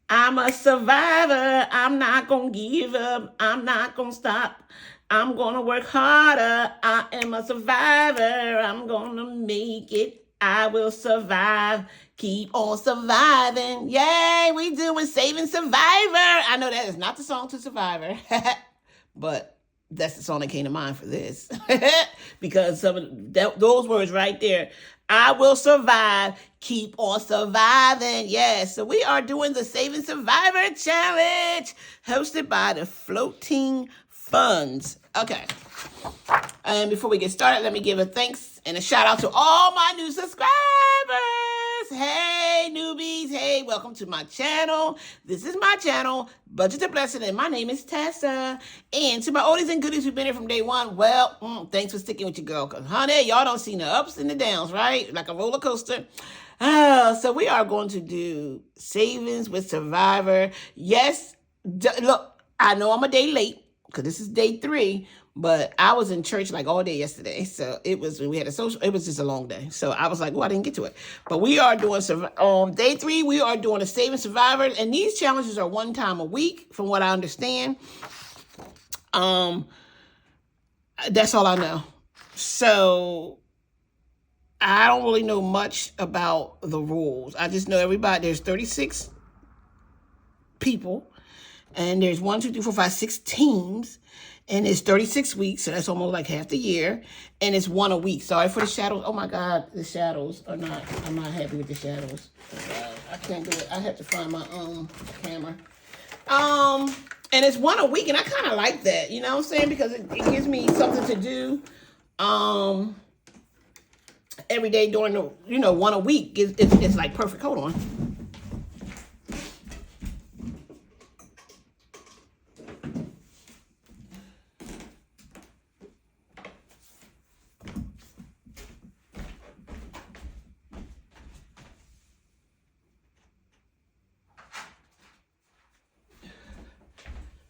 I'm a survivor. I'm not going to give up. I'm not going to stop. I'm going to work harder. I am a survivor. I'm going to make it. I will survive. Keep on surviving. Yay, we doing Saving Survivor. I know that is not the song to Survivor, but that's the song that came to mind for this. Because some of those words right there, I will survive. Keep on surviving. Yes. So we are doing the Saving Survivor Challenge hosted by the Floating Funds. Okay. And before we get started, let me give a thanks and a shout out to all my new subscribers. Hey, newbies. Hey, welcome to my channel. This is my channel, Budget to Blessing, and my name is Tessa. And to my oldies and goodies who've been here from day one, well, thanks for sticking with your girl. Because, honey, y'all don't see the ups and the downs, right? Like a roller coaster. So we are going to do Savings with Survivor. Yes, look, I know I'm a day late because this is day 3. But I was in church like all day yesterday. So it was, we had a social, it was just a long day. So I was like, I didn't get to it. But we are doing, day 3, we are doing a Saving Survivor. And these challenges are 1 time a week, from what I understand. That's all I know. So I don't really know much about the rules. I just know there's 36 people. And there's 1, 2, 3, 4, 5, 6 teams. And it's 36 weeks, so that's almost like half the year. And it's 1 a week. Sorry for the shadows. Oh my God, the shadows are not, I'm not happy with the shadows. I can't do it. I have to find my camera. And it's 1 a week, and I kind of like that, you know what I'm saying? Because it gives me something to do every day during the, 1 a week. It's like perfect. Hold on.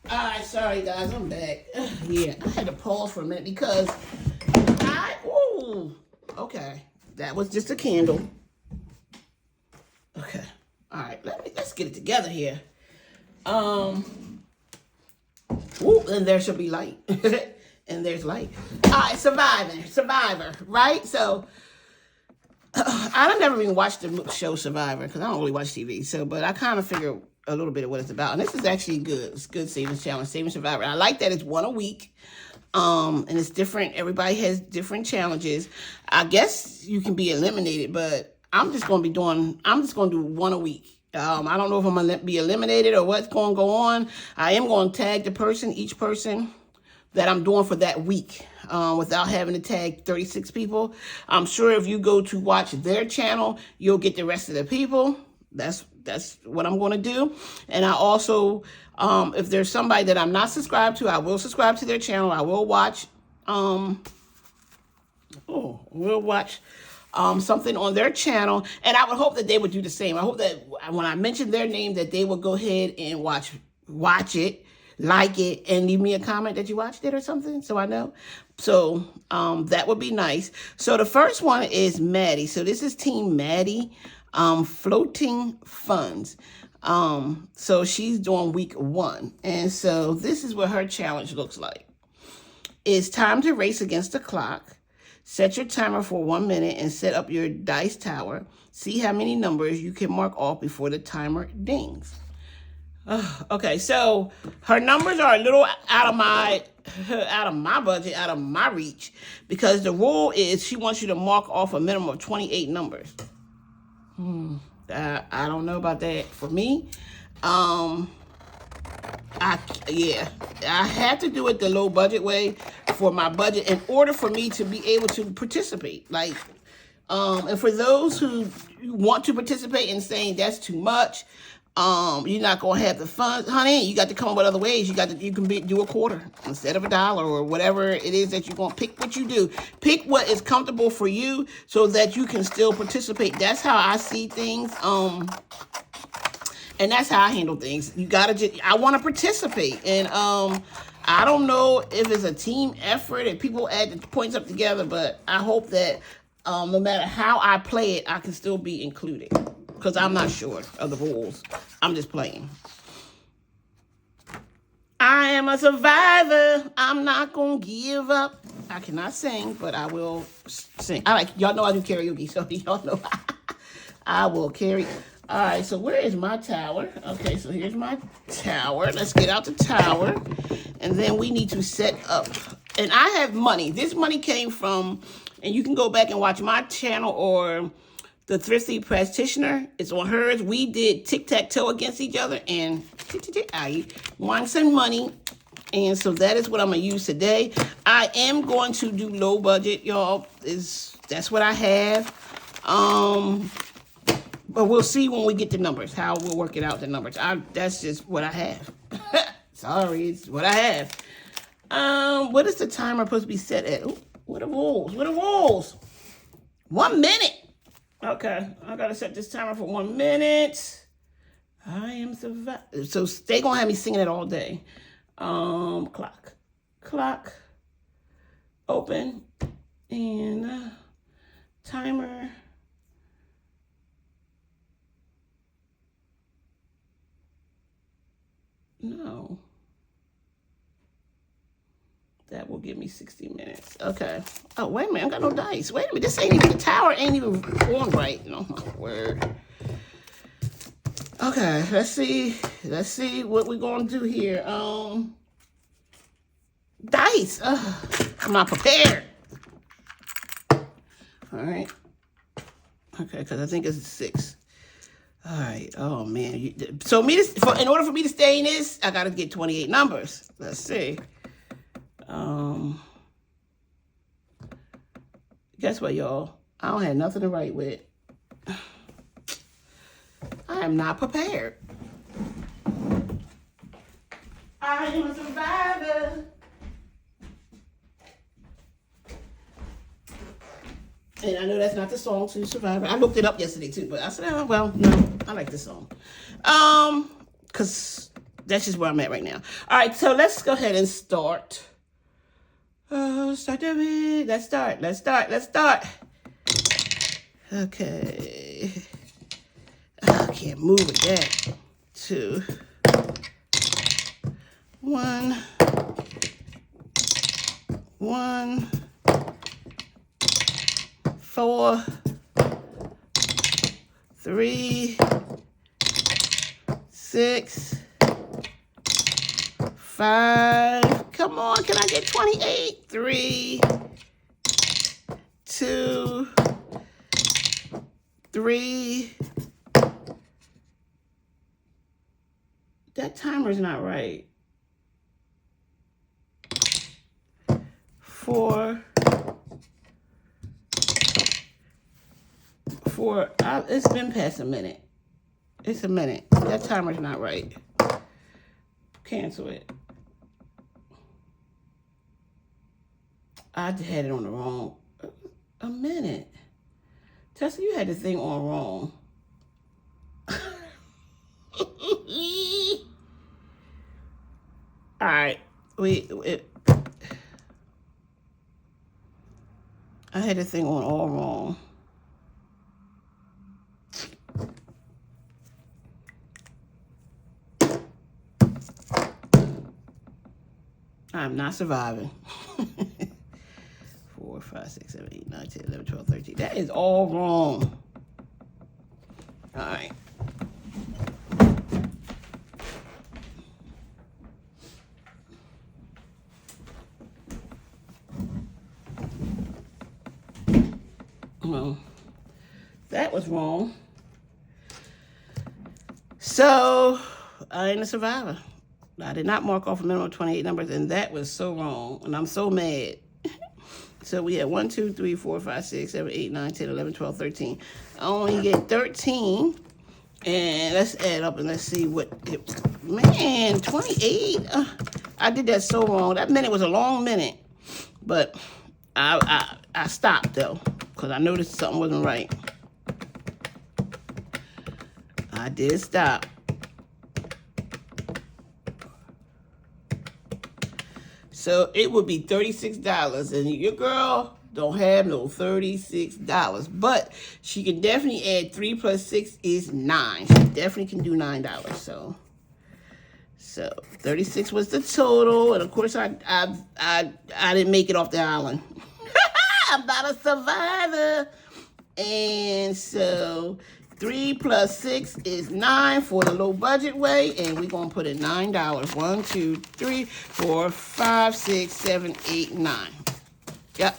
All right, sorry guys, I'm back. Yeah, I had to pause for a minute because okay, that was just a candle. Okay, all right, let's get it together here. And there should be light, and there's light. All right, Survivor, right? So I've never even watched the show Survivor because I don't really watch TV. So, but I kind of figure a little bit of what it's about. And this is actually good. It's good Savings Challenge, Saving Survivor. I like that it's 1 a week. And it's different. Everybody has different challenges. I guess you can be eliminated, but I'm just going to do 1 a week. I don't know if I'm going to be eliminated or what's going to go on. I am going to tag each person that I'm doing for that week without having to tag 36 people. I'm sure if you go to watch their channel, you'll get the rest of the people. That's what I'm going to do. And I also, if there's somebody that I'm not subscribed to, I will subscribe to their channel. I will watch, something on their channel. And I would hope that they would do the same. I hope that when I mention their name, that they will go ahead and watch it, like it, and leave me a comment that you watched it or something, so I know. So that would be nice. So the first one is Maddie. So this is Team Maddie, Floating Funds. So she's doing week 1. And so this is what her challenge looks like. It's time to race against the clock. Set your timer for 1 minute and set up your dice tower. See how many numbers you can mark off before the timer dings. Okay, so her numbers are a little out of my budget, out of my reach, because the rule is she wants you to mark off a minimum of 28 numbers. I don't know about that for me. I have to do it the low budget way for my budget in order for me to be able to participate. And for those who want to participate and saying that's too much, you're not gonna have the fun, honey. You got to come up with other ways. You can do a quarter instead of $1 or whatever it is that you're gonna pick. What you do, pick what is comfortable for you so that you can still participate. That's how I see things. And that's how I handle things. I want to participate, and I don't know if it's a team effort and people add the points up together, but I hope that no matter how I play it, I can still be included. because I'm not sure of the rules. I'm just playing. I am a survivor. I'm not going to give up. I cannot sing, but I will sing. Y'all know I do karaoke, so y'all know I will carry. All right, so where is my tower? Okay, so here's my tower. Let's get out the tower. And then we need to set up. And I have money. This money came from, and you can go back and watch my channel or the Thrifty Practitioner. It's on hers. We did tic-tac-toe against each other, and I won some money. And so that is what I'm going to use today. I am going to do low budget, y'all. That's what I have. But we'll see when we get the numbers, how we'll work it out, the numbers. That's just what I have. Sorry, it's what I have. What is the timer supposed to be set at? Ooh, what are rules? What are rules? 1 minute. Okay, I got to set this timer for 1 minute. I am surviving. So they going to have me singing it all day. Clock. Open. And timer. No. That will give me 60 minutes. Okay. Oh, wait a minute. I got no dice. Wait a minute. This ain't even, the tower ain't even on right. No, my word. Okay. Let's see what we're going to do here. Dice. I'm not prepared. All right. Okay, because I think it's 6. All right. Oh, man. So in order for me to stay in this, I got to get 28 numbers. Let's see. Guess what, y'all? I don't have nothing to write with. I am not prepared. I am a survivor. And I know that's not the song to Survivor. I looked it up yesterday too, but I said, oh, well, no, I like this song. Because that's just where I'm at right now. All right, so let's go ahead and start. Let's start. Okay. I can't move with that. 2, 1, 4, 3, 6, 5. Come on, can I get 28? 3, 2, 3. That timer's not right. 4. It's been past a minute. It's a minute. That timer's not right. Cancel it. I had it on the wrong. A minute. Tessa, you had the thing on wrong. All right. I had the thing on all wrong. I'm not surviving. 4, 5, 6, 7, 8, 9, 10, 11, 12, 13. That is all wrong. All right. Well, that was wrong. So, I ain't a survivor. I did not mark off a minimum of 28 numbers, and that was so wrong, and I'm so mad. So we had 1, 2, 3, 4, 5, 6, 7, 8, 9, 10, 11, 12, 13. I only get 13, and let's add up and let's see what man, 28. I did that so wrong. That minute was a long minute, but I stopped though because I noticed something wasn't right. I did stop. So it would be $36, and your girl don't have no $36. But she can definitely add 3 plus 6 is 9. She definitely can do $9. So 36 was the total. And of course I didn't make it off the island. I'm not a survivor. And so 3 plus 6 is 9 for the low budget way. And we're going to put in $9. 1, 2, 3, 4, 5, 6, 7, 8, 9. Yep.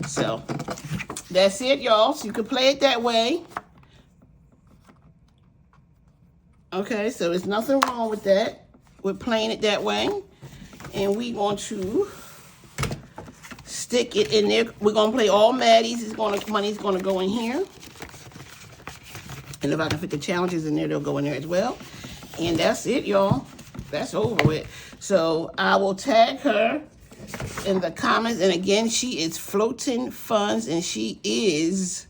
So that's it, y'all. So you can play it that way. Okay, so there's nothing wrong with that. We're playing it that way. And we're going to stick it in there. We're going to play all Maddies. Money's going to go in here. And if I can fit the challenges in there, they'll go in there as well. And that's it, y'all. That's over with. So I will tag her in the comments. And again, she is Floating Funds, and she is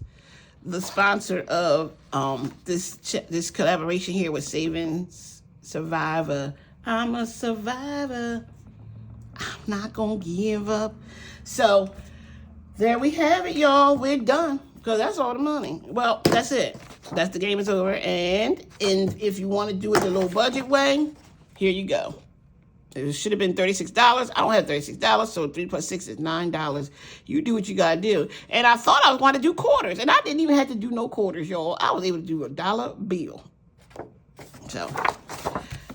the sponsor of this collaboration here with Saving Survivor. I'm a survivor. I'm not gonna give up. So there we have it, y'all. We're done, because that's all the money. Well, that's it. That's the game is over. And if you want to do it the low budget way, here you go. It should have been $36. I don't have $36, so 3 plus 6 is $9. You do what you gotta do. And I thought I was going to do quarters, and I didn't even have to do no quarters, y'all. I was able to do a dollar bill. So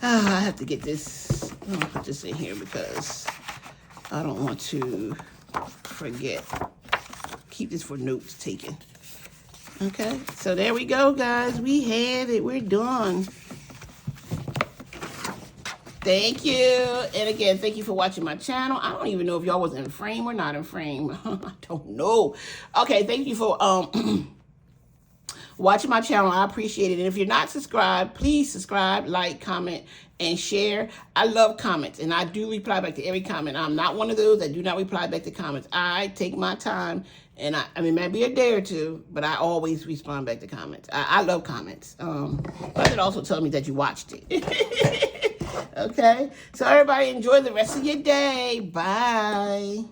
I have to get this. I'm gonna put this in here because I don't want to forget. Keep this for notes taken. Okay, so there we go, guys. We have it. We're done. Thank you. And again, thank you for watching my channel. I don't even know if y'all was in frame or not in frame. I don't know. Okay, thank you for watching my channel. I appreciate it. And if you're not subscribed, please subscribe, like, comment, and share. I love comments, and I do reply back to every comment. I'm not one of those that do not reply back to comments. I take my time, and I mean, maybe a day or two, but I always respond back to comments. I love comments. But it also tells me that you watched it. Okay, so everybody enjoy the rest of your day. Bye.